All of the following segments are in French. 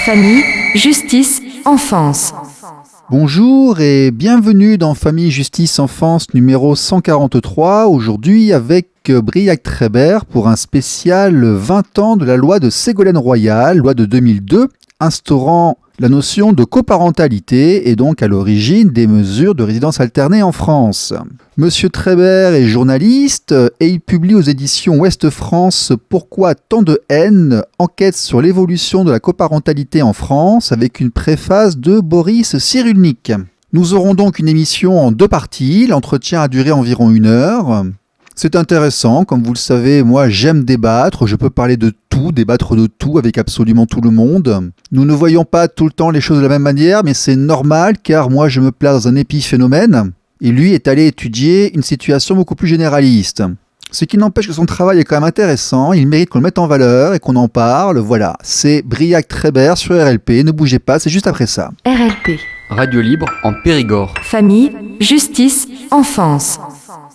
Famille, justice, enfance. Bonjour et bienvenue dans Famille, Justice, Enfance numéro 143, aujourd'hui avec Briac Trébert pour un spécial 20 ans de la loi de Ségolène Royal, loi de 2002, instaurant la notion de coparentalité et donc à l'origine des mesures de résidence alternée en France. Monsieur Trébert est journaliste et il publie aux éditions Ouest France « Pourquoi tant de haine ? Enquête sur l'évolution de la coparentalité en France » avec une préface de Boris Cyrulnik. Nous aurons donc une émission en 2 parties, l'entretien a duré environ 1 heure. C'est intéressant, comme vous le savez, moi j'aime débattre, je peux parler de tout, débattre de tout avec absolument tout le monde. Nous ne voyons pas tout le temps les choses de la même manière, mais c'est normal car moi je me place dans un épiphénomène et lui est allé étudier une situation beaucoup plus généraliste. Ce qui n'empêche que son travail est quand même intéressant, il mérite qu'on le mette en valeur et qu'on en parle, voilà. C'est Briac Trébert sur RLP, ne bougez pas, c'est juste après ça. RLP. Radio libre en Périgord. Famille, justice, enfance.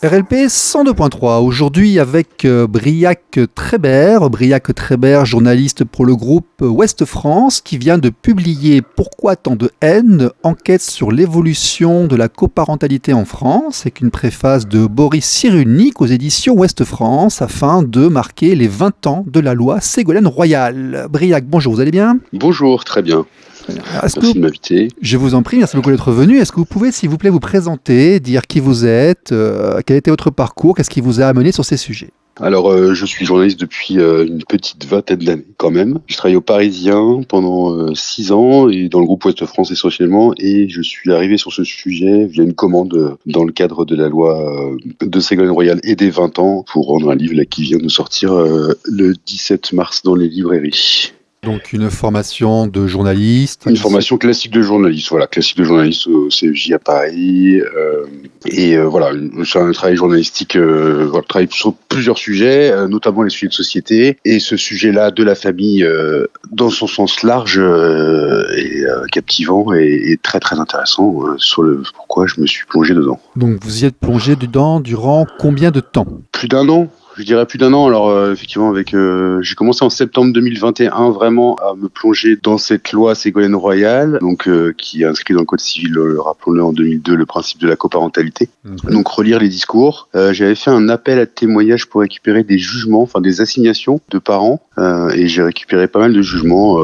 RLP 102.3, aujourd'hui avec Briac Trébert, journaliste pour le groupe Ouest France, qui vient de publier « Pourquoi tant de haine ? Enquête sur l'évolution de la coparentalité en France » avec une préface de Boris Cyrulnik aux éditions Ouest France, afin de marquer les 20 ans de la loi Ségolène Royal. Briac, bonjour, vous allez bien ? Bonjour, très bien. Merci de m'inviter. Je vous en prie, merci beaucoup d'être venu. Est-ce que vous pouvez, s'il vous plaît, vous présenter, dire qui vous êtes, quel était votre parcours, qu'est-ce qui vous a amené sur ces sujets ? Alors, je suis journaliste depuis une petite vingtaine d'années quand même. Je travaille au Parisien pendant 6 ans et dans le groupe Ouest France essentiellement, et je suis arrivé sur ce sujet via une commande dans le cadre de la loi de Ségolène Royal et des 20 ans pour rendre un livre là, qui vient de sortir le 17 mars dans les librairies. Donc une formation de journaliste. Une formation classique de journaliste, voilà, classique de journaliste au CEJ à Paris. Voilà, c'est un travail journalistique, voilà, travail sur plusieurs sujets, notamment les sujets de société. Et ce sujet-là de la famille, dans son sens large, est captivant et très très intéressant sur le pourquoi je me suis plongé dedans. Donc vous y êtes plongé dedans durant combien de temps ? Plus d'1 an. Je dirais plus d'1 an. Alors effectivement, j'ai commencé en septembre 2021 vraiment à me plonger dans cette loi Ségolène Royal, donc qui est inscrit dans le Code civil, rappelons-le, en 2002, le principe de la coparentalité. Donc relire les discours. J'avais fait un appel à témoignage pour récupérer des jugements, enfin des assignations de parents, et j'ai récupéré pas mal de jugements,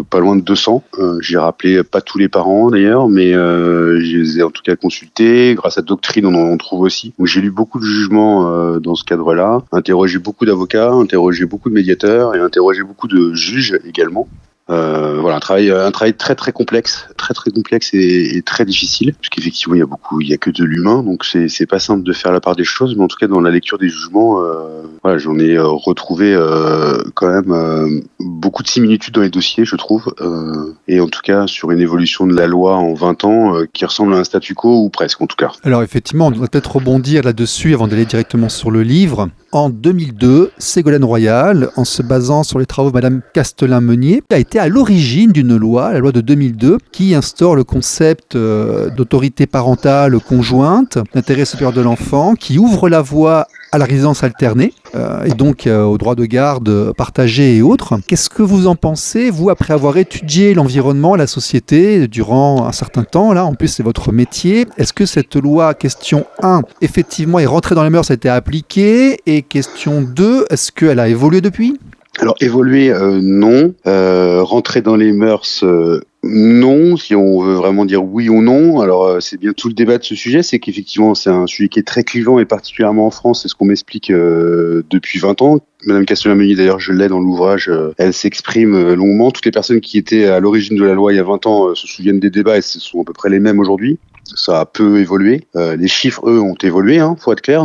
pas loin de 200. J'ai rappelé pas tous les parents d'ailleurs, mais je les ai en tout cas consultés. Grâce à Doctrine, on en trouve aussi. Donc j'ai lu beaucoup de jugements dans ce cadre-là. Interrogé beaucoup d'avocats, interrogé beaucoup de médiateurs et interrogé beaucoup de juges également. Voilà, un travail très très complexe et très difficile, parce qu'effectivement il y a que de l'humain, donc c'est pas simple de faire la part des choses, mais en tout cas dans la lecture des jugements, voilà, j'en ai retrouvé quand même beaucoup de similitudes dans les dossiers, je trouve, et en tout cas sur une évolution de la loi en 20 ans qui ressemble à un statu quo, ou presque en tout cas. Alors effectivement, on doit peut-être rebondir là-dessus avant d'aller directement sur le livre. En 2002, Ségolène Royal, en se basant sur les travaux de Madame Castelin-Meunier, a été à l'origine d'une loi, la loi de 2002, qui instaure le concept d'autorité parentale conjointe, d'intérêt supérieur de l'enfant, qui ouvre la voie à la résidence alternée et donc au droit de garde partagé et autres. Qu'est-ce que vous en pensez, vous, après avoir étudié l'environnement, la société durant un certain temps, là, en plus c'est votre métier, est-ce que cette loi, question 1, effectivement est rentrée dans les mœurs, a été appliquée, et question 2, est-ce qu'elle a évolué depuis ? Alors évoluer, non. Rentrer dans les mœurs, non, si on veut vraiment dire oui ou non. Alors c'est bien tout le débat de ce sujet, c'est qu'effectivement c'est un sujet qui est très clivant, et particulièrement en France, c'est ce qu'on m'explique depuis 20 ans. Madame Castelin-Meunier, d'ailleurs, je l'ai dans l'ouvrage, elle s'exprime longuement. Toutes les personnes qui étaient à l'origine de la loi il y a 20 ans se souviennent des débats, et ce sont à peu près les mêmes aujourd'hui. Ça a peu évolué. Les chiffres, eux, ont évolué, faut être clair.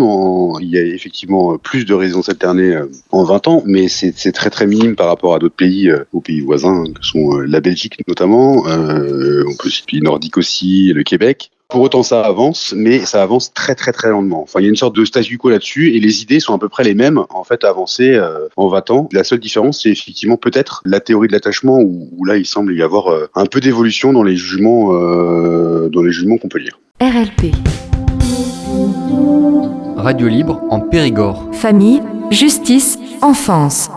Il y a effectivement plus de résidences alternées en 20 ans, mais c'est très très minime par rapport à d'autres pays, aux pays voisins, que sont la Belgique notamment. On peut citer les pays nordiques aussi, le Québec. Pour autant, ça avance, mais ça avance très très très lentement. Enfin, il y a une sorte de statu quo là-dessus, et les idées sont à peu près les mêmes, en fait, à avancer en 20 ans. La seule différence, c'est effectivement peut-être la théorie de l'attachement, où là, il semble y avoir un peu d'évolution dans les jugements qu'on peut lire. RLP. Radio libre en Périgord. Famille, justice, enfance.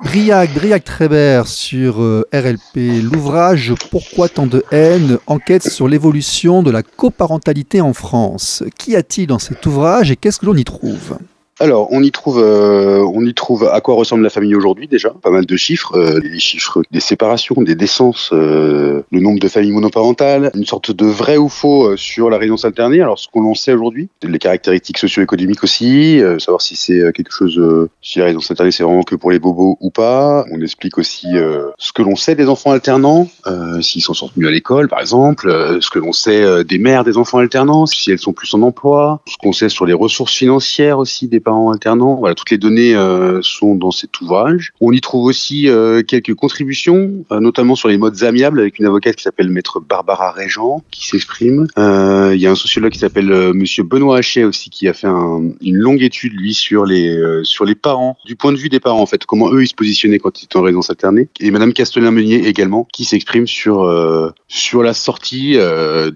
Briac Trébert sur RLP, l'ouvrage Pourquoi tant de haine enquête sur l'évolution de la coparentalité en France. Qu'y a-t-il dans cet ouvrage et qu'est-ce que l'on y trouve ? Alors, on y trouve à quoi ressemble la famille aujourd'hui déjà. Pas mal de chiffres, les chiffres des séparations, des naissances, le nombre de familles monoparentales, une sorte de vrai ou faux sur la résidence alternée. Alors, ce qu'on en sait aujourd'hui, les caractéristiques socio-économiques aussi, savoir si c'est quelque chose, si la résidence alternée c'est vraiment que pour les bobos ou pas. On explique aussi ce que l'on sait des enfants alternants, s'ils s'en sortent mieux à l'école par exemple, ce que l'on sait des mères des enfants alternants, si elles sont plus en emploi, ce qu'on sait sur les ressources financières aussi des parents alternants. Voilà, toutes les données sont dans cet ouvrage. On y trouve aussi quelques contributions, notamment sur les modes amiables, avec une avocate qui s'appelle Maître Barbara Régent, qui s'exprime. Il y a un sociologue qui s'appelle Monsieur Benoît Hachet aussi, qui a fait une longue étude, lui, sur les parents, du point de vue des parents, en fait, comment eux, ils se positionnaient quand ils étaient en résidence alternée. Et Madame Castelin-Meunier également, qui s'exprime sur la sortie,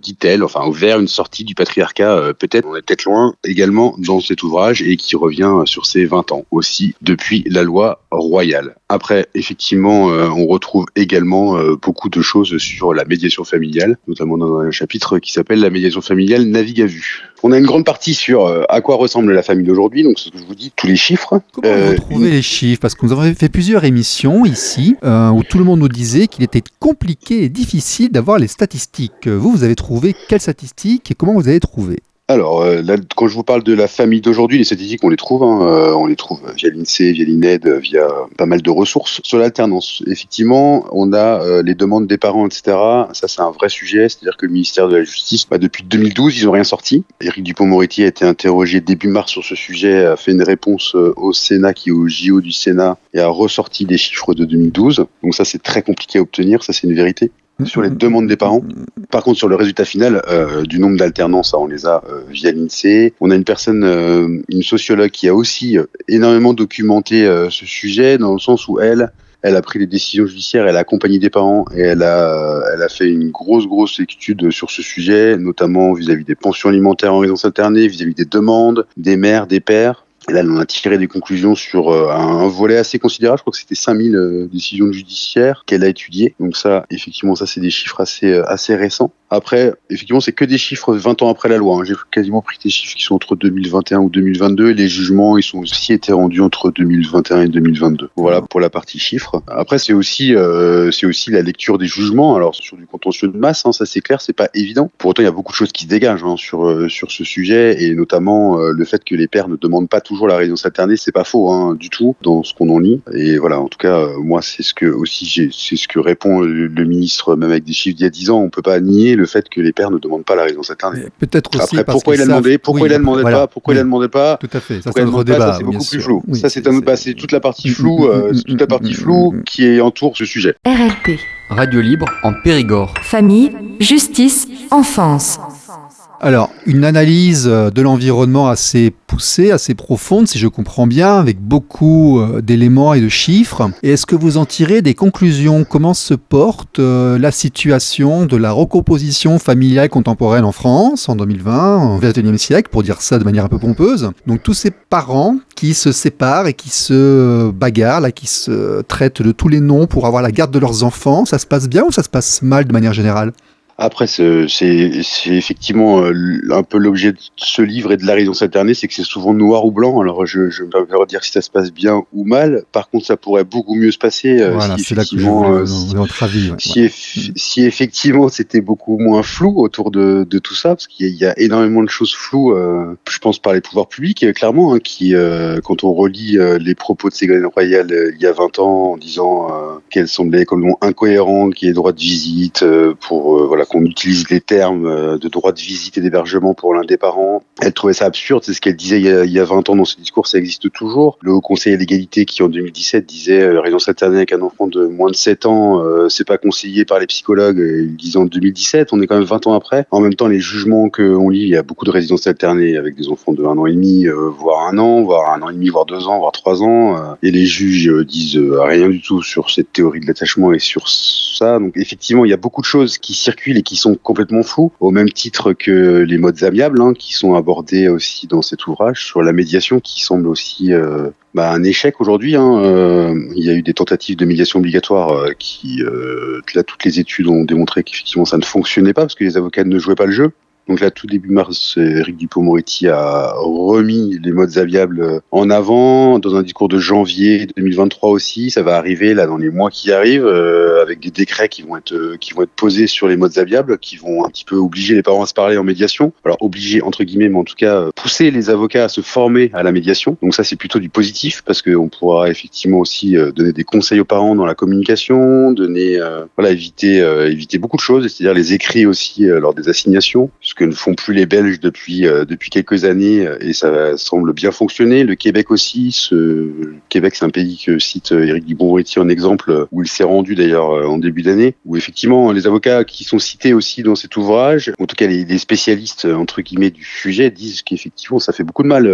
dit-elle, enfin, vers une sortie du patriarcat, peut-être, on est peut-être loin, également dans cet ouvrage, et qui revient sur ses 20 ans aussi depuis la loi royale. Après, effectivement, on retrouve également beaucoup de choses sur la médiation familiale, notamment dans un chapitre qui s'appelle La médiation familiale navigue à vue. On a une grande partie sur à quoi ressemble la famille d'aujourd'hui, donc ce que je vous dis, tous les chiffres. Comment vous trouvez les chiffres ? Parce que nous avons fait plusieurs émissions ici où tout le monde nous disait qu'il était compliqué et difficile d'avoir les statistiques. Vous avez trouvé quelles statistiques et comment vous avez trouvé ? Alors, là, quand je vous parle de la famille d'aujourd'hui, les statistiques, on les trouve via l'INSEE, via l'INED, via pas mal de ressources. Sur l'alternance, effectivement, on a les demandes des parents, etc. Ça, c'est un vrai sujet, c'est-à-dire que le ministère de la Justice, depuis 2012, ils n'ont rien sorti. Éric Dupond-Moretti a été interrogé début mars sur ce sujet, a fait une réponse au Sénat, qui est au JO du Sénat, et a ressorti les chiffres de 2012. Donc ça, c'est très compliqué à obtenir, ça, c'est une vérité. Sur les demandes des parents. Par contre, sur le résultat final du nombre d'alternants, ça, on les a via l'INSEE. On a une sociologue qui a aussi énormément documenté ce sujet, dans le sens où elle a pris les décisions judiciaires, elle a accompagné des parents et elle a fait une grosse étude sur ce sujet, notamment vis-à-vis des pensions alimentaires en résidence alternée, vis-à-vis des demandes, des mères, des pères. Et là, elle en a tiré des conclusions sur un volet assez considérable. Je crois que c'était 5000 décisions judiciaires qu'elle a étudiées. Donc ça, effectivement, ça, c'est des chiffres assez récents. Après, effectivement, c'est que des chiffres 20 ans après la loi. J'ai quasiment pris des chiffres qui sont entre 2021 ou 2022. Et les jugements, ils sont aussi été rendus entre 2021 et 2022. Voilà pour la partie chiffres. Après, c'est aussi la lecture des jugements. Alors, sur du contentieux de masse, ça c'est clair, c'est pas évident. Pour autant, il y a beaucoup de choses qui se dégagent sur ce sujet. Et notamment, le fait que les pères ne demandent pas toujours la résidence alternée, c'est pas faux du tout dans ce qu'on en lit. Et voilà, en tout cas, moi, c'est ce que répond le ministre, même avec des chiffres d'il y a 10 ans. On peut pas nier le fait que les pères ne demandent pas la résidence alternée. Peut-être aussi après, pourquoi il a demandé, pourquoi il a demandé pas, pourquoi il a demandé pas. Tout à fait, ça c'est un autre débat. C'est beaucoup plus flou. Ça c'est c'est toute la partie floue, qui entoure ce sujet. RLP. Radio libre en Périgord. Famille, justice, enfance. Alors, une analyse de l'environnement assez poussée, assez profonde, si je comprends bien, avec beaucoup d'éléments et de chiffres. Et est-ce que vous en tirez des conclusions ? Comment se porte la situation de la recomposition familiale contemporaine en France, en 2020, au XXIe siècle, pour dire ça de manière un peu pompeuse ? Donc, tous ces parents qui se séparent et qui se bagarrent, là, qui se traitent de tous les noms pour avoir la garde de leurs enfants, ça se passe bien ou ça se passe mal de manière générale ? Après, c'est effectivement un peu l'objet de ce livre et de la résidence alternée, c'est que c'est souvent noir ou blanc. Alors, je ne peux pas dire si ça se passe bien ou mal. Par contre, ça pourrait beaucoup mieux se passer voilà, si c'est là que votre avis. Ouais. Si effectivement c'était beaucoup moins flou autour de tout ça, parce qu'il y a énormément de choses floues, je pense par les pouvoirs publics, clairement, qui, quand on relit les propos de Ségolène Royal il y a 20 ans, en disant qu'elle semblait complètement incohérente, qu'il y ait droit de visite pour qu'on utilise les termes de droit de visite et d'hébergement pour l'un des parents. Elle trouvait ça absurde, c'est ce qu'elle disait il y a 20 ans dans ce discours, ça existe toujours. Le Haut Conseil à l'égalité qui en 2017 disait résidence alternée avec un enfant de moins de 7 ans, c'est pas conseillé par les psychologues, il disait en 2017, on est quand même 20 ans après. En même temps, les jugements qu'on lit, il y a beaucoup de résidences alternées avec des enfants de 1 an et demi, voire 1 an, voire 1 an et demi, voire 2 ans, voire 3 ans, et les juges disent rien du tout sur cette théorie de l'attachement et sur ça. Donc effectivement, il y a beaucoup de choses qui circulent fil et qui sont complètement flous, au même titre que les modes amiables, qui sont abordés aussi dans cet ouvrage, sur la médiation qui semble aussi un échec aujourd'hui. Il y a eu des tentatives de médiation obligatoire là, toutes les études ont démontré qu'effectivement ça ne fonctionnait pas parce que les avocats ne jouaient pas le jeu. Donc là, tout début mars, Éric Dupond-Moretti a remis les modes amiables en avant dans un discours de janvier 2023 aussi. Ça va arriver là dans les mois qui arrivent avec des décrets qui vont être posés sur les modes amiables, qui vont un petit peu obliger les parents à se parler en médiation. Alors obliger entre guillemets, mais en tout cas pousser les avocats à se former à la médiation. Donc ça, c'est plutôt du positif parce qu'on pourra effectivement aussi donner des conseils aux parents dans la communication, éviter beaucoup de choses, c'est-à-dire les écrits aussi lors des assignations. Ce que ne font plus les Belges depuis quelques années et ça semble bien fonctionner. Le Québec aussi. Le Québec, c'est un pays que cite Éric Dupond-Moretti en exemple, où il s'est rendu d'ailleurs en début d'année, où effectivement les avocats qui sont cités aussi dans cet ouvrage, en tout cas les spécialistes entre guillemets du sujet, disent qu'effectivement ça fait beaucoup de mal.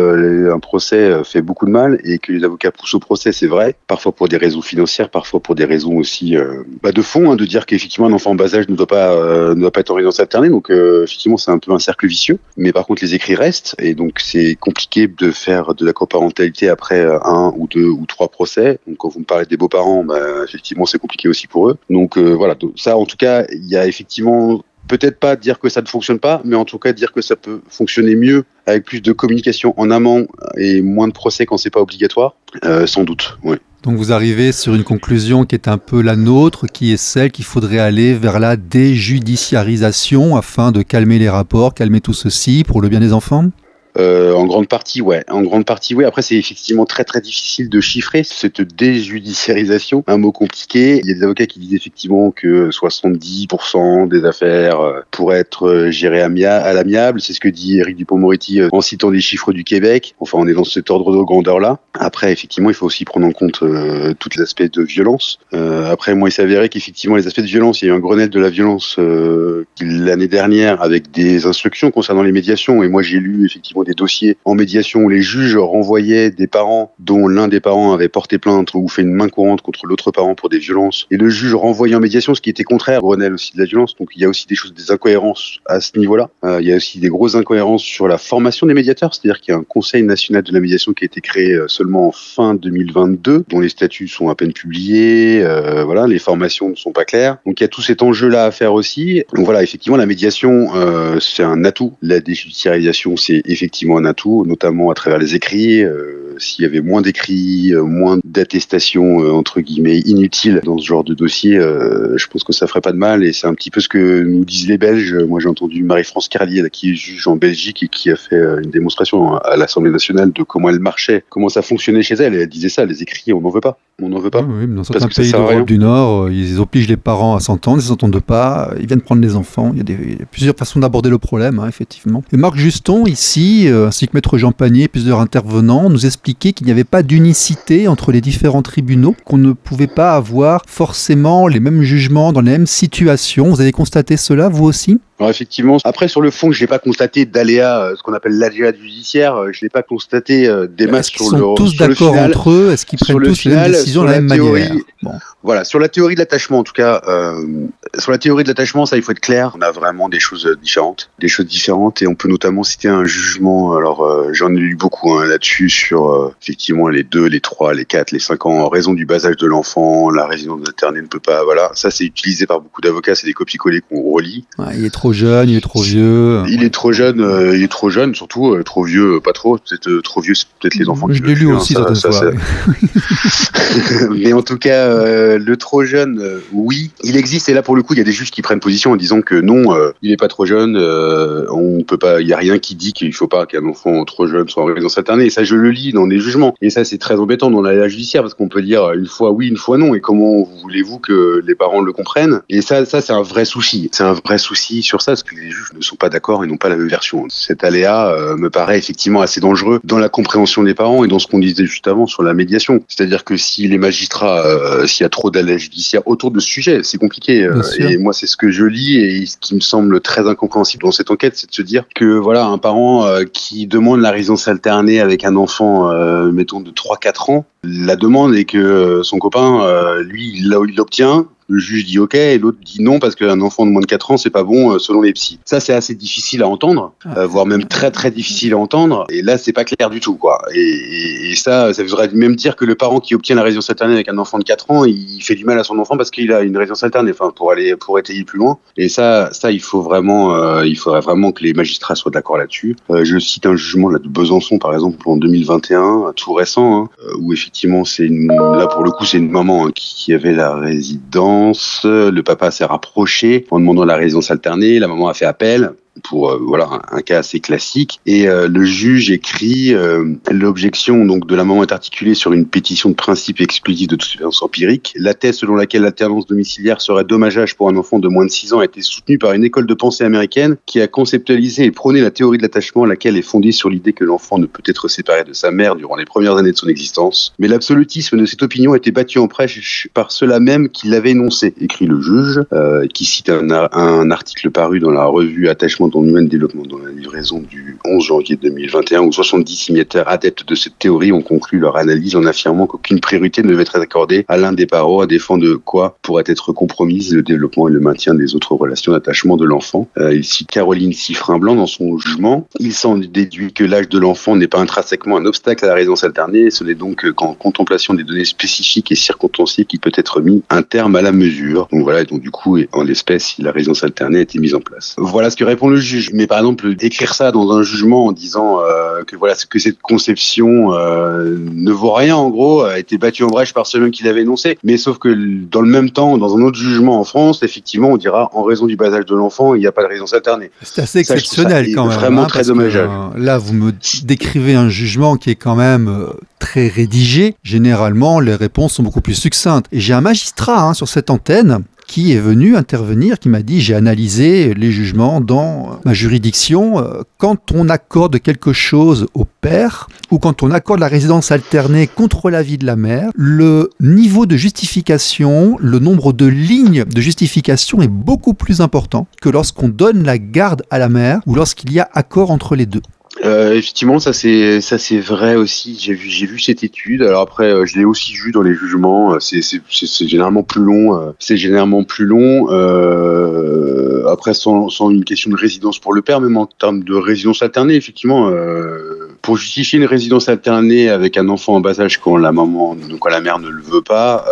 Un procès fait beaucoup de mal et que les avocats poussent au procès, c'est vrai. Parfois pour des raisons financières, parfois pour des raisons aussi de fond, de dire qu'effectivement un enfant en bas âge ne doit pas être en résidence alternée. Donc effectivement c'est un peu un cercle vicieux, mais par contre les écrits restent et donc c'est compliqué de faire de la coparentalité après 1 ou 2 ou 3 procès. Donc quand vous me parlez des beaux-parents, effectivement c'est compliqué aussi pour eux. Donc voilà, donc, ça en tout cas il y a effectivement peut-être pas dire que ça ne fonctionne pas, mais en tout cas dire que ça peut fonctionner mieux avec plus de communication en amont et moins de procès quand c'est pas obligatoire, sans doute, oui. Donc vous arrivez sur une conclusion qui est un peu la nôtre, qui est celle qu'il faudrait aller vers la déjudiciarisation afin de calmer les rapports, calmer tout ceci pour le bien des enfants ? En grande partie, ouais. Après, c'est effectivement très très difficile de chiffrer cette déjudiciarisation, un mot compliqué. Il y a des avocats qui disent effectivement que 70% des affaires pourraient être gérées à l'amiable. C'est ce que dit Éric Dupond-Moretti en citant des chiffres du Québec. Enfin, on est dans cet ordre de grandeur-là. Après, effectivement, il faut aussi prendre en compte tous les aspects de violence. Après, moi, il s'avérait qu'effectivement, les aspects de violence, il y a eu un Grenelle de la violence l'année dernière avec des instructions concernant les médiations. Et moi, j'ai lu effectivement des dossiers en médiation où les juges renvoyaient des parents dont l'un des parents avait porté plainte ou fait une main courante contre l'autre parent pour des violences, et le juge renvoyait en médiation, ce qui était contraire au Grenelle aussi de la violence. Donc il y a aussi des incohérences à ce niveau-là. Il y a aussi des grosses incohérences sur la formation des médiateurs, c'est-à-dire qu'il y a un Conseil national de la médiation qui a été créé seulement en fin 2022, dont les statuts sont à peine publiés, les formations ne sont pas claires. Donc il y a tout cet enjeu-là à faire aussi. Donc voilà, effectivement, la médiation, c'est un atout. La déjudiciarisation, c'est effectivement un atout, notamment à travers les écrits. S'il y avait moins d'écrits, moins d'attestations entre guillemets inutiles dans ce genre de dossier, je pense que ça ferait pas de mal. Et c'est un petit peu ce que nous disent les Belges. Moi, j'ai entendu Marie-France Carlier, qui est juge en Belgique et qui a fait une démonstration à l'Assemblée nationale de comment elle marchait, comment ça fonctionnait chez elle. Et elle disait ça, les écrits, on n'en veut pas. On n'en veut pas. Oui, dans certains pays d'Europe du Nord, ils obligent les parents à s'entendre, ils ne s'entendent pas, ils viennent prendre les enfants. Il y a plusieurs façons d'aborder le problème, effectivement. Et Marc Juston, ici, ainsi que Maître Jean Panier, plusieurs intervenants, nous expliquaient qu'il n'y avait pas d'unicité entre les différents tribunaux, qu'on ne pouvait pas avoir forcément les mêmes jugements dans les mêmes situations. Vous avez constaté cela, vous aussi ? Alors effectivement, après sur le fond, je n'ai pas constaté d'aléa, ce qu'on appelle l'aléa judiciaire, je n'ai pas constaté des masses sur le final. Est-ce qu'ils sont tous d'accord entre eux ? Est-ce qu'ils prennent tous les mêmes décisions de la même manière ? Voilà, sur la théorie de l'attachement en tout cas, sur la théorie de l'attachement, ça il faut être clair, on a vraiment des choses différentes et on peut notamment citer un jugement, alors j'en ai lu beaucoup là-dessus sur effectivement les 2, les 3, les 4, les 5 ans, en raison du bas âge de l'enfant, la résidence alternée ne peut pas, voilà, ça c'est utilisé par beaucoup d'avocats, c'est des copier-coller qu'on relit. Ouais, il est trop jeune, il est trop vieux. Il est trop jeune, surtout trop vieux, pas trop, peut-être trop vieux, c'est peut-être les enfants qui je l'ai lu aussi, ça. Mais en tout cas, le trop jeune, oui, il existe. Et là, pour le coup, il y a des juges qui prennent position en disant que non, il est pas trop jeune. On peut pas. Il y a rien qui dit qu'il faut pas qu'un enfant trop jeune soit en résidence alternée. Et ça, je le lis dans les jugements. Et ça, c'est très embêtant dans la judiciaire parce qu'on peut dire une fois oui, une fois non. Et comment voulez-vous que les parents le comprennent ? Et ça, c'est un vrai souci. C'est un vrai souci sur ça parce que les juges ne sont pas d'accord et n'ont pas la même version. Cet aléa me paraît effectivement assez dangereux dans la compréhension des parents et dans ce qu'on disait juste avant sur la médiation. C'est-à-dire que si les magistrats, s'il y a trop d'aléas judiciaires autour de ce sujet, c'est compliqué. Et moi, c'est ce que je lis et ce qui me semble très incompréhensible dans cette enquête, c'est de se dire que voilà, un parent qui demande la résidence alternée avec un enfant, mettons de 3-4 ans, la demande et que son copain, lui, il l'obtient. Le juge dit OK et l'autre dit non parce qu'un enfant de moins de 4 ans, c'est pas bon selon les psys. Ça, c'est assez difficile à entendre, voire même très très difficile à entendre. Et là, c'est pas clair du tout, quoi. Et ça voudrait même dire que le parent qui obtient la résidence alternée avec un enfant de 4 ans, il fait du mal à son enfant parce qu'il a une résidence alternée, enfin, pour étayer plus loin. Et ça, il faudrait vraiment que les magistrats soient d'accord là-dessus. Je cite un jugement là de Besançon, par exemple, en 2021, tout récent, où effectivement, là pour le coup, c'est une maman qui avait la résidence. Le papa s'est rapproché en demandant la résidence alternée. La maman a fait appel pour un cas assez classique, et le juge écrit l'objection donc de la maman est articulée sur une pétition de principe exclusif de toute évidence empirique. La thèse selon laquelle l'alternance domiciliaire serait dommageable pour un enfant de moins de 6 ans a été soutenue par une école de pensée américaine qui a conceptualisé et prôné la théorie de l'attachement, laquelle est fondée sur l'idée que l'enfant ne peut être séparé de sa mère durant les premières années de son existence. Mais l'absolutisme de cette opinion a été battu en brèche par ceux-là même qui l'avaient énoncé, écrit le juge, qui cite un article paru dans la revue Attachement dans l'humain développement dans la livraison du 11 janvier 2021 où 70 signataires adeptes de cette théorie ont conclu leur analyse en affirmant qu'aucune priorité ne devait être accordée à l'un des parents à des fins de quoi pourrait être compromise le développement et le maintien des autres relations d'attachement de l'enfant. Il cite Caroline Siffrin-Blanc dans son jugement. Il s'en déduit que l'âge de l'enfant n'est pas intrinsèquement un obstacle à la résidence alternée, ce n'est donc qu'en contemplation des données spécifiques et circonstanciées qu'il peut être mis un terme à la mesure. Donc voilà, donc du coup, en l'espèce, la résidence alternée a été mise en place. Voilà ce que répond le juge. Mais par exemple, écrire ça dans un jugement en disant que cette conception ne vaut rien, en gros, a été battue en brèche par ceux-mêmes qui l'avaient énoncé. Mais sauf que dans le même temps, dans un autre jugement en France, effectivement, on dira en raison du bas âge de l'enfant, il n'y a pas de résidence alternée. C'est assez exceptionnel quand même. Vraiment très dommageable. Là, vous me décrivez un jugement qui est quand même très rédigé. Généralement, les réponses sont beaucoup plus succinctes. Et j'ai un magistrat sur cette antenne qui est venu intervenir, qui m'a dit « j'ai analysé les jugements dans ma juridiction. Quand on accorde quelque chose au père ou quand on accorde la résidence alternée contre l'avis de la mère, le niveau de justification, le nombre de lignes de justification est beaucoup plus important que lorsqu'on donne la garde à la mère ou lorsqu'il y a accord entre les deux. » Effectivement, ça c'est vrai aussi. J'ai vu cette étude. Alors après, je l'ai aussi vu dans les jugements. C'est généralement plus long. Après, sans une question de résidence pour le père, même en termes de résidence alternée, effectivement, pour justifier une résidence alternée avec un enfant en bas âge quand la mère ne le veut pas,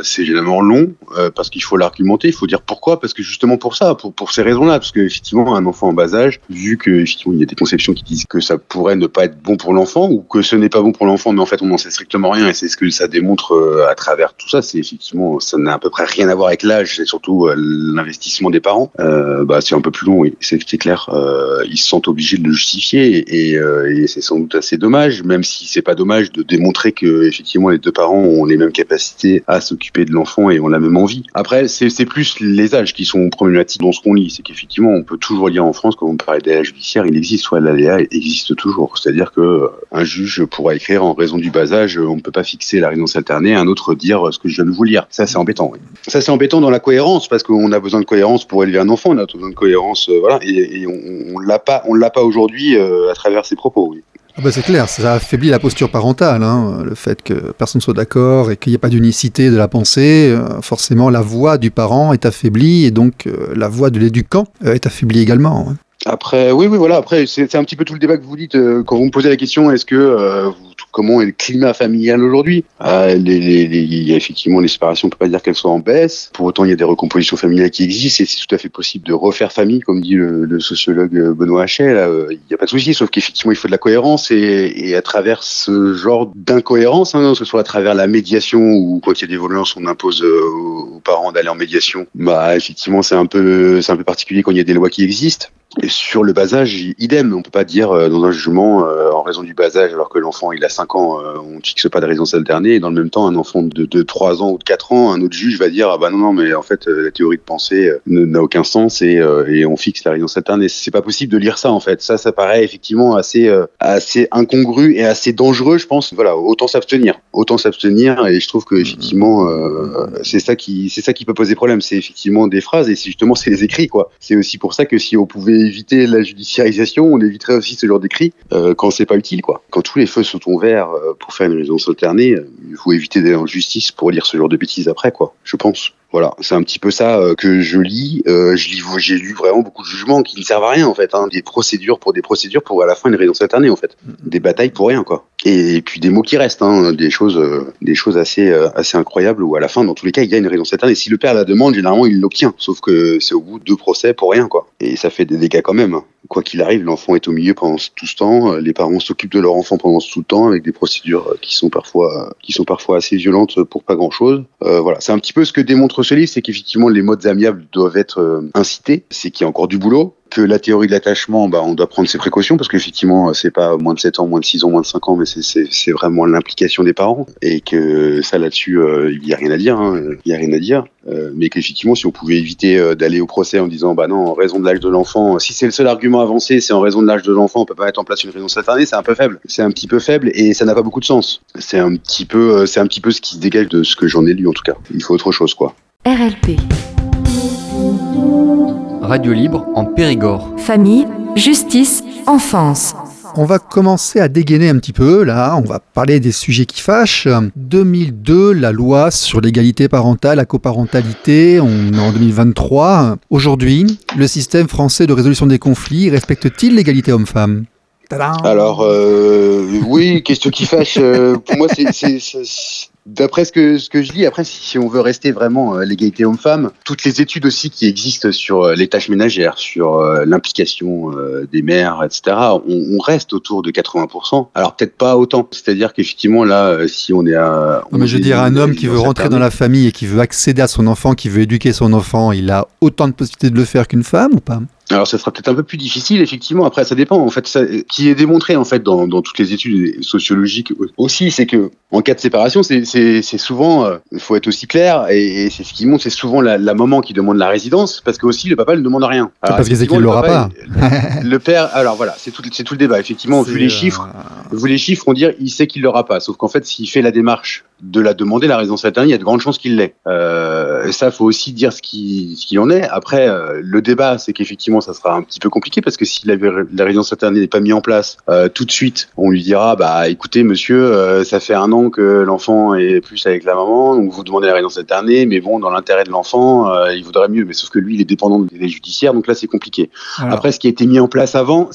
c'est généralement long parce qu'il faut l'argumenter. Il faut dire pourquoi. Parce que justement pour ça, pour ces raisons-là, parce que effectivement, un enfant en bas âge, vu que effectivement il y a des conceptions qui disent que ça pourrait ne pas être bon pour l'enfant ou que ce n'est pas bon pour l'enfant, mais en fait on n'en sait strictement rien et c'est ce que ça démontre à travers tout ça. C'est effectivement, ça n'a à peu près rien à voir avec l'âge, c'est surtout l'investissement des parents. C'est un peu plus long, oui, c'est clair. Ils se sentent obligés de le justifier et c'est sans doute assez dommage, même si c'est pas dommage de démontrer que effectivement les deux parents ont les mêmes capacités à s'occuper de l'enfant et ont la même envie. Après, c'est plus les âges qui sont problématiques dans ce qu'on lit, c'est qu'effectivement on peut toujours lire en France quand on parle d'aléa judiciaire, il existe soit l'aléa existe toujours. C'est-à-dire que un juge pourra écrire en raison du bas âge, on ne peut pas fixer la résidence alternée, un autre dire ce que je viens de vous lire. Ça, c'est embêtant. Oui. Ça, c'est embêtant dans la cohérence, parce qu'on a besoin de cohérence pour élever un enfant, on a besoin de cohérence, et on l'a pas aujourd'hui à travers ses propos. Oui. C'est clair, ça affaiblit la posture parentale, le fait que personne ne soit d'accord et qu'il n'y ait pas d'unicité de la pensée. Forcément, la voix du parent est affaiblie et donc la voix de l'éducant est affaiblie également. Après, oui, voilà. Après, c'est un petit peu tout le débat que vous dites quand vous me posez la question. Est-ce que comment est le climat familial aujourd'hui ? Il y a effectivement les séparations. On peut pas dire qu'elles soient en baisse. Pour autant, il y a des recompositions familiales qui existent et c'est tout à fait possible de refaire famille, comme dit le sociologue Benoît Hachet. Il n'y a pas de souci, sauf qu'effectivement, il faut de la cohérence et à travers ce genre d'incohérence, que ce soit à travers la médiation ou quand il y a des violences, on impose aux parents d'aller en médiation. Effectivement, c'est un peu particulier quand il y a des lois qui existent. Et sur le bas âge, idem, on peut pas dire dans un jugement en raison du bas âge alors que l'enfant il a 5 ans, on ne fixe pas de résidence alternée et dans le même temps un enfant de 3 ans ou de 4 ans, un autre juge va dire non mais en fait la théorie de pensée n'a aucun sens et on fixe la résidence alternée. C'est pas possible de lire ça en fait. Ça paraît effectivement assez incongru et assez dangereux, je pense. Voilà, autant s'abstenir et je trouve que effectivement c'est ça qui peut poser problème, c'est effectivement des phrases et c'est les écrits quoi. C'est aussi pour ça que si on pouvait éviter la judiciarisation, on éviterait aussi ce genre d'écrit quand c'est pas utile quoi. Quand tous les feux sont au vert pour faire une résidence alternée, il faut éviter d'aller en justice pour lire ce genre de bêtises après quoi, je pense. Voilà. Voilà, c'est un petit peu ça que je lis. J'ai lu vraiment beaucoup de jugements qui ne servent à rien en fait, des procédures pour à la fin une résidence alternée en fait, des batailles pour rien quoi. Et puis des mots qui restent, des choses assez incroyables où à la fin, dans tous les cas, il y a une résidence alternée. Si le père la demande, généralement il l'obtient, sauf que c'est au bout de 2 procès pour rien quoi. Et ça fait des dégâts quand même. Quoi qu'il arrive, l'enfant est au milieu pendant tout ce temps. Les parents s'occupent de leur enfant pendant tout le temps avec des procédures qui sont parfois assez violentes pour pas grand-chose. Voilà, c'est un petit peu ce que démontre ce livre, c'est qu'effectivement les modes amiables doivent être incités. C'est qu'il y a encore du boulot. Que la théorie de l'attachement, on doit prendre ses précautions parce qu'effectivement, c'est pas moins de 7 ans, moins de 6 ans, moins de 5 ans, mais c'est vraiment l'implication des parents et que ça là-dessus, il y a rien à dire, il y a rien à dire. Mais qu'effectivement, si on pouvait éviter d'aller au procès en disant, bah non, en raison de l'âge de l'enfant, si c'est le seul argument avancé, c'est en raison de l'âge de l'enfant, on peut pas mettre en place une résidence alternée, c'est un peu faible. C'est un petit peu faible et ça n'a pas beaucoup de sens. C'est un petit peu ce qui se dégage de ce que j'en ai lu en tout cas. Il faut autre chose, quoi. RLP. Radio libre en Périgord. Famille, justice, enfance. On va commencer à dégainer un petit peu, là, on va parler des sujets qui fâchent. 2002, la loi sur l'égalité parentale, la coparentalité, on est en 2023. Aujourd'hui, le système français de résolution des conflits respecte-t-il l'égalité homme-femme ? Tadam ! Alors, oui, question qui fâche, pour moi, c'est d'après ce que je lis, après, si on veut rester vraiment l'égalité homme-femme, toutes les études aussi qui existent sur les tâches ménagères, sur l'implication des mères, etc., on reste autour de 80%. Alors peut-être pas autant. C'est-à-dire qu'effectivement, là, si on est à... Non, mais je veux dire, un homme qui veut rentrer dans la famille et qui veut accéder à son enfant, qui veut éduquer son enfant, il a autant de possibilités de le faire qu'une femme ou pas ? Alors ça sera peut-être un peu plus difficile, effectivement. Après, ça dépend. En fait, ça, qui est démontré en fait dans toutes les études sociologiques aussi, c'est que en cas de séparation, c'est souvent, il faut être aussi clair, et c'est ce qui montre, c'est souvent la maman qui demande la résidence, parce que aussi le papa ne demande rien. Alors, parce que c'est qu'il l'aura pas. Le père, alors voilà, c'est tout le débat. Effectivement, vu les chiffres, on dit il sait qu'il l'aura pas. Sauf qu'en fait, s'il fait la démarche de la demander, la résidence alternée, il y a de grandes chances qu'il l'ait. Ça, faut aussi dire ce qu'il en est. Après, le débat, c'est qu'effectivement, ça sera un petit peu compliqué parce que si la résidence alternée n'est pas mise en place tout de suite, on lui dira, bah écoutez, monsieur, ça fait 1 an que l'enfant est plus avec la maman, donc vous demandez la résidence alternée, mais bon, dans l'intérêt de l'enfant, il voudrait mieux. Mais sauf que lui, il est dépendant du délai judiciaire, donc là, c'est compliqué. Alors, après, ce qui a été mis en place avant,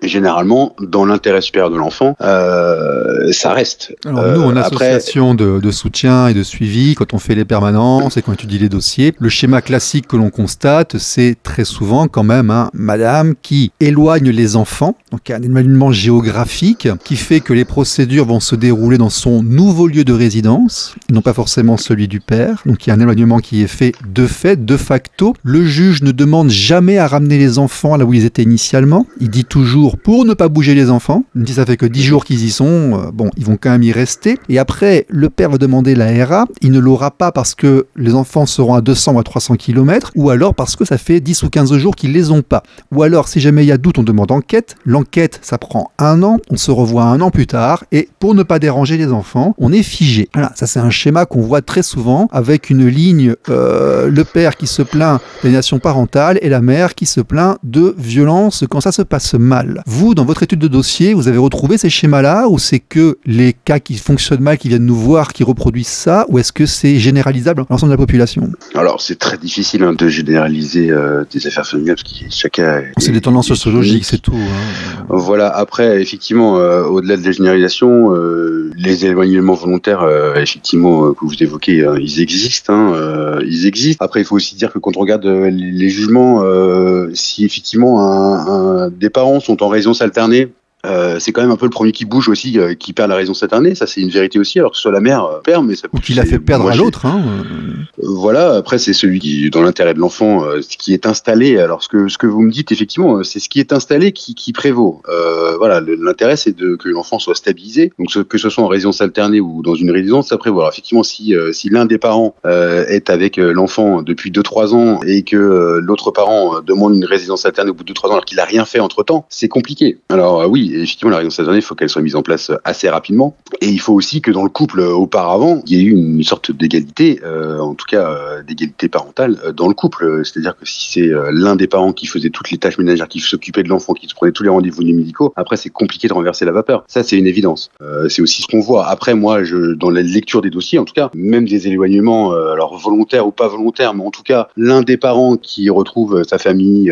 généralement, dans l'intérêt supérieur de l'enfant, ça reste. Alors nous, en association de soutien et de suivi, quand on fait les permanences et qu'on étudie les dossiers, le schéma classique que l'on constate, c'est très souvent quand même madame qui éloigne les enfants, donc il y a un éloignement géographique qui fait que les procédures vont se dérouler dans son nouveau lieu de résidence, non pas forcément celui du père, donc il y a un éloignement qui est fait, de facto. Le juge ne demande jamais à ramener les enfants là où ils étaient initialement, il dit toujours pour ne pas bouger les enfants, il dit ça fait que 10 jours qu'ils y sont, bon, ils vont quand même y rester, et après, le père va demander la RA, il ne l'aura pas parce que les enfants seront à 200 ou à 300 km, ou alors parce que ça fait 10 ou 15 jours qu'ils les ont pas. Ou alors, si jamais il y a doute, on demande enquête. L'enquête, ça prend 1 an, on se revoit 1 an plus tard, et pour ne pas déranger les enfants, on est figé. Voilà, ça c'est un schéma qu'on voit très souvent, avec une ligne, le père qui se plaint d'aliénation parentale, et la mère qui se plaint de violence quand ça se passe mal. Vous, dans votre étude de dossier, vous avez retrouvé ces schémas-là, ou c'est que les cas qui fonctionnent mal, qui viennent nous voir, qui reproduisent ça, ou est-ce que c'est généralisable à l'ensemble de la population ? Alors, c'est très difficile de généraliser des affaires familiales, parce que chacun... C'est des tendances sociologiques, c'est tout. Voilà, après, effectivement, au-delà de la généralisation, les éloignements volontaires, effectivement, que vous évoquez, ils existent. Après, il faut aussi dire que quand on regarde les jugements, si effectivement des parents sont en résidence alternée, c'est quand même un peu le premier qui bouge aussi, qui perd la résidence alternée. Ça, c'est une vérité aussi, alors que ce soit la mère perd, mais ça. Ou qui l'a fait perdre à l'autre. Voilà. Après, c'est celui qui, dans l'intérêt de l'enfant, ce qui est installé. Alors, ce que vous me dites, effectivement, c'est ce qui est installé qui prévaut. Voilà, l'intérêt, c'est que l'enfant soit stabilisé. Donc, que ce soit en résidence alternée ou dans une résidence, ça prévaut. Alors, effectivement, si l'un des parents est avec l'enfant depuis 2-3 ans et que l'autre parent demande une résidence alternée au bout de 2-3 ans alors qu'il a rien fait entre temps, c'est compliqué. Alors, oui. oui, effectivement, la résidence alternée, il faut qu'elle soit mise en place assez rapidement. Et il faut aussi que dans le couple, auparavant, il y ait eu une sorte d'égalité, en tout cas d'égalité parentale dans le couple. C'est-à-dire que si c'est l'un des parents qui faisait toutes les tâches ménagères, qui s'occupait de l'enfant, qui se prenait tous les rendez-vous médicaux, après c'est compliqué de renverser la vapeur. Ça, c'est une évidence. C'est aussi ce qu'on voit. Après, moi, dans la lecture des dossiers, en tout cas, même des éloignements, alors volontaires ou pas volontaires, mais en tout cas, l'un des parents qui retrouve sa famille,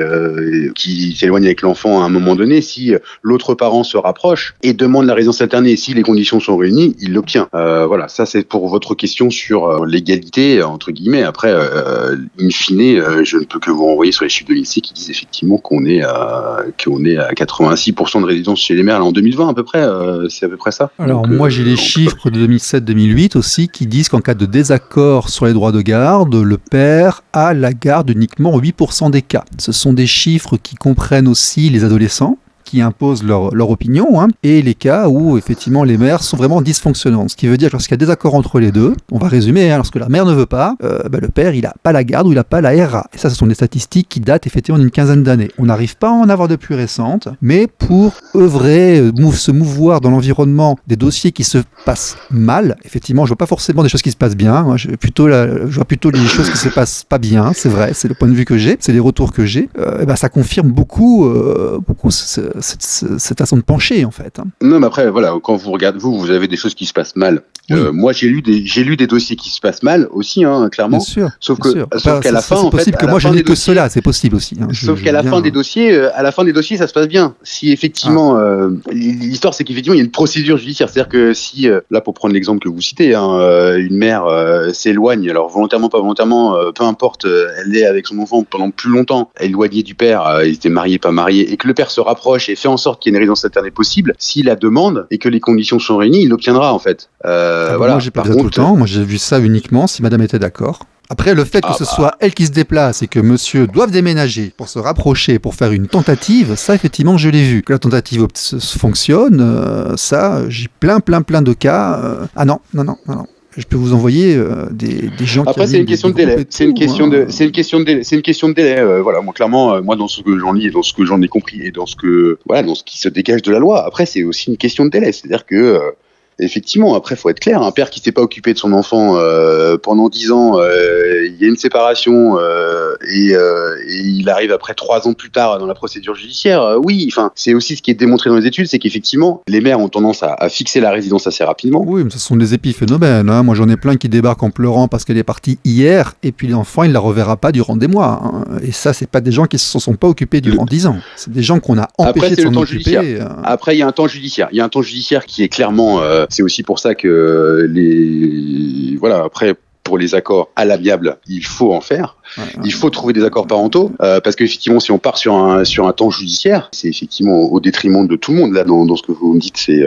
qui s'éloigne avec l'enfant à un moment donné, si l'autre parent se rapproche et demande la résidence alternée, et si les conditions sont réunies, il l'obtient. Voilà, ça c'est pour votre question sur l'égalité, entre guillemets. Après, in fine, je ne peux que vous renvoyer sur les chiffres de l'INSEE qui disent effectivement qu'on est à 86% de résidence chez les mères là, en 2020 à peu près. C'est à peu près ça. Alors donc, moi j'ai les chiffres de 2007-2008 aussi qui disent qu'en cas de désaccord sur les droits de garde, le père a la garde uniquement en 8% des cas. Ce sont des chiffres qui comprennent aussi les adolescents qui imposent leur opinion, hein, et les cas où effectivement les mères sont vraiment dysfonctionnantes. Ce qui veut dire que lorsqu'il y a désaccord entre les deux, on va résumer, hein, lorsque la mère ne veut pas, le père il n'a pas la garde ou il n'a pas la RA. Et ça, ce sont des statistiques qui datent effectivement d'une quinzaine d'années. On n'arrive pas à en avoir de plus récentes, mais pour œuvrer, se mouvoir dans l'environnement des dossiers qui se passent mal, effectivement, je vois pas forcément des choses qui se passent bien. Moi, je vois plutôt les choses qui se passent pas bien. C'est vrai, c'est le point de vue que j'ai, c'est les retours que j'ai. Ça confirme beaucoup cette façon de pencher en fait. Non, mais après, voilà, quand vous regardez, vous avez des choses qui se passent mal. Oui. Moi, j'ai lu des dossiers qui se passent mal aussi, hein, clairement. Bien sûr. Sauf qu'à la fin, c'est possible que moi je n'ai que cela, c'est possible aussi. Hein, sauf qu'à la fin des dossiers, ça se passe bien. Si effectivement, l'histoire, c'est qu'effectivement, il y a une procédure judiciaire. C'est-à-dire que si, là, pour prendre l'exemple que vous citez, une mère s'éloigne, alors volontairement, pas volontairement, peu importe, elle est avec son enfant pendant plus longtemps, éloignée du père, ils étaient mariés, pas mariés, et que le père se rapproche et fait en sorte qu'il y ait une résidence alternée possible, s'il la demande et que les conditions sont réunies, il l'obtiendra en fait. Voilà. Moi j'ai pas vu ça tout le temps, moi j'ai vu ça uniquement si madame était d'accord. Après, le fait que ce soit elle qui se déplace et que monsieur doive déménager pour se rapprocher, pour faire une tentative, ça effectivement je l'ai vu. Que la tentative fonctionne, ça j'ai plein de cas. Non. Je peux vous envoyer des gens qui... Après, c'est une question de délai. C'est une question de délai. Voilà, moi, clairement, moi, dans ce que j'en lis et dans ce que j'en ai compris et dans ce qui se dégage de la loi, après, c'est aussi une question de délai. C'est-à-dire que, effectivement, après, faut être clair. Un père qui s'est pas occupé de son enfant pendant 10 ans, il y a une séparation et il arrive après 3 ans plus tard dans la procédure judiciaire. Oui, enfin, c'est aussi ce qui est démontré dans les études, c'est qu'effectivement, les mères ont tendance à fixer la résidence assez rapidement. Oui, mais ce sont des épiphénomènes. Hein. Moi, j'en ai plein qui débarquent en pleurant parce qu'elle est partie hier, et puis l'enfant, il la reverra pas durant des mois. Hein. Et ça, c'est pas des gens qui se sont pas occupés durant 10 ans. C'est des gens qu'on a empêchés de s'en occuper. Après, il y a un temps judiciaire. Il y a un temps judiciaire qui est clairement... c'est aussi pour ça que après, pour les accords à l'amiable, il faut en faire. Il faut trouver des accords parentaux parce qu'effectivement, si on part sur un temps judiciaire, c'est effectivement au détriment de tout le monde. Là, dans ce que vous me dites, c'est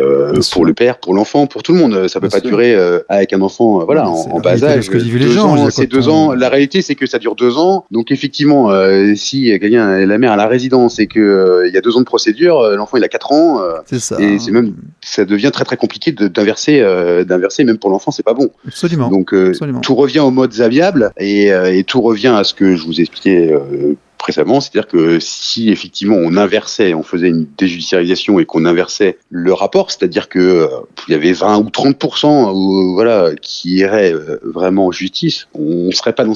pour le père, pour l'enfant, pour tout le monde. Ça peut pas durer avec un enfant, en bas âge. Ce que disent les gens, c'est 2 ans. La réalité, c'est que ça dure 2 ans. Donc effectivement, si la mère a la résidence et que il y a 2 ans de procédure, l'enfant il a 4 ans. C'est ça. Et ça devient très très compliqué d'inverser. Même pour l'enfant, c'est pas bon. Absolument. Donc tout revient aux modes amiables et tout revient à ce que je vous expliquais précédemment, c'est-à-dire que si effectivement on faisait une déjudiciarisation et qu'on inversait le rapport, c'est-à-dire que il y avait 20 ou 30% qui iraient vraiment en justice, on serait pas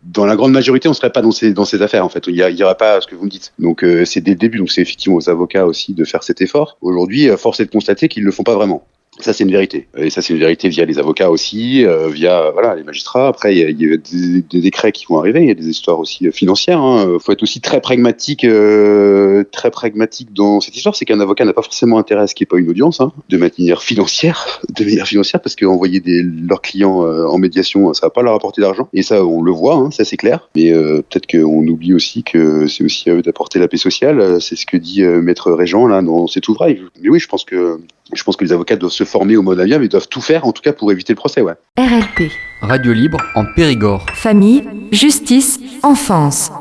dans la grande majorité, on serait pas dans ces affaires en fait. Il y aurait pas ce que vous me dites. Donc c'est dès le début, donc c'est effectivement aux avocats aussi de faire cet effort. Aujourd'hui, force est de constater qu'ils le font pas vraiment. Ça, c'est une vérité. Et ça, c'est une vérité via les avocats aussi, via les magistrats. Après, il y a des décrets qui vont arriver. Il y a des histoires aussi financières. Hein. Faut être aussi très pragmatique dans cette histoire. C'est qu'un avocat n'a pas forcément intérêt à ce qu'il n'y ait pas une audience, de manière financière, parce qu'envoyer leurs clients en médiation, ça va pas leur apporter d'argent. Et ça, on le voit, ça c'est clair. Mais peut-être qu'on oublie aussi que c'est aussi à eux d'apporter la paix sociale. C'est ce que dit Maître Régent là dans cet ouvrage. Mais oui, je pense que les avocats doivent se former au mode amiable et doivent tout faire, en tout cas, pour éviter le procès, ouais. RLP. Radio libre en Périgord. Famille, justice, enfance.